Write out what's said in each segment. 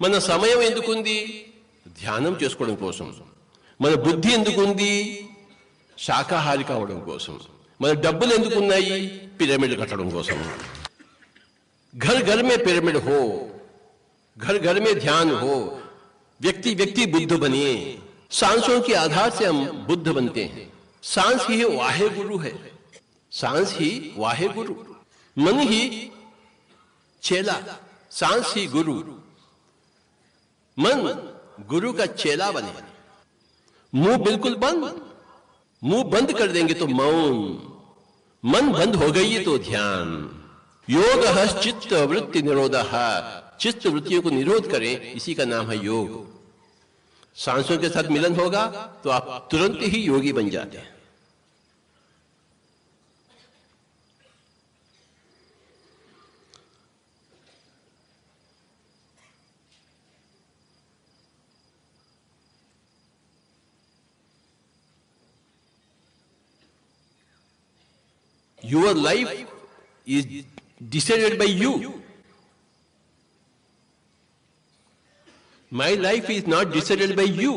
మన సమయం ఎందుకుంది? ధ్యానం చేసుకోవడం కోసం. మన బుద్ధి ఎందుకుంది? శాకాహారి కావడం కోసం. మన డబ్బులు ఎందుకున్నాయి? పిరమిడ్ కట్టడం కోసం. घर घर में पिरामिड हो, घर घर में ध्यान हो, व्यक्ति व्यक्ति बुद्ध बनिए. सांसों के आधार से हम बुद्ध बनते हैं. सांस ही वाहे गुरु है. सांस ही वाहे गुरु. मन ही चेला, सांस ही गुरु. मन गुरु का चेला बने. मुंह बिल्कुल बंद. मुंह बंद कर देंगे तो मौन. मन बंद हो गई तो ध्यान. योग चित्त वृत्ति निरोध. चित्त वृत्तियों को निरोध करें, इसी का नाम है योग. सांसों के साथ मिलन होगा तो आप तुरंत ही योगी बन जाते हैं. Your life is decided by you. My life is not decided by you.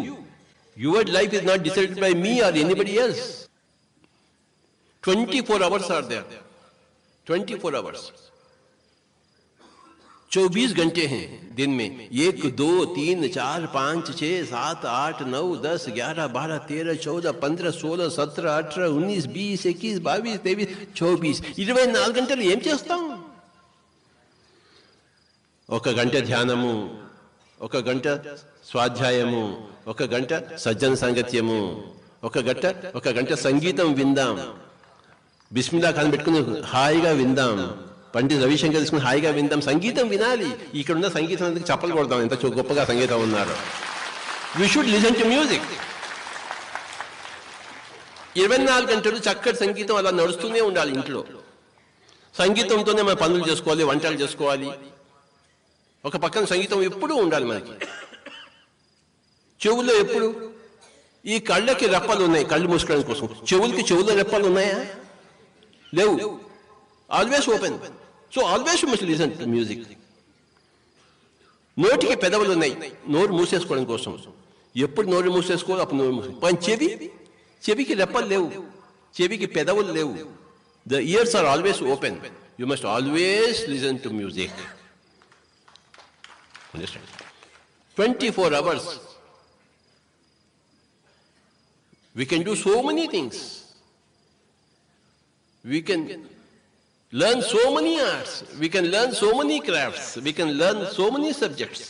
Your life is not decided by me or anybody else. 24 hours are there. 24 hours. 24 घंटे हैं दिन में. 1, 2, 3, 4, 5, 6, 7, 8, 9, 10, 11, 12, 13, 14, 15, 16, 17, 18, 19, 20, 21, 22, 23, 24. 24 గంటలు ఏం చేస్తాం? 1 గంట ధ్యానము, 1 గంట స్వాధ్యాయము, 1 గంట సజ్జన సంగత్యము, 1 గంట సంగీతం విందాం. బిస్మిల్లా ఖాన్ పెట్టుకుని హాయిగా విందాం. పండిత్ రవిశంకర్ తీసుకుని హాయిగా విందాం. సంగీతం వినాలి. ఇక్కడ ఉన్న సంగీతం చప్పలు కొడదాం, ఎంత గొప్పగా సంగీతం ఉన్నారు. We should listen to music. 24 గంటలు చక్కటి సంగీతం అలా నడుస్తూనే ఉండాలి ఇంట్లో. సంగీతంతోనే మనం పనులు చేసుకోవాలి, వంటలు చేసుకోవాలి. ఒక పక్కన సంగీతం ఎప్పుడూ ఉండాలి మనకి. చెవుల్లో ఎప్పుడు ఈ కళ్ళకి రెప్పలు ఉన్నాయి, కళ్ళు మూసుకోవడం కోసం. చెవుల్లో రెప్పలు ఉన్నాయా? లేవు. Always open. So always must listen to music. నోటికి పెదవులు ఉన్నాయి, నోరు మూసేసుకోవడం కోసం. ఎప్పుడు నోరు మూసేసుకోవాలి అప్పుడు నోరు మూసుకో. కానీ చెవికి రెప్పలు లేవు, చెవికి పెదవులు లేవు. The years or always open. You must always listen to music. 24 hours. We can do so many things. We can learn so many arts. We can learn so many crafts. We can learn so many subjects.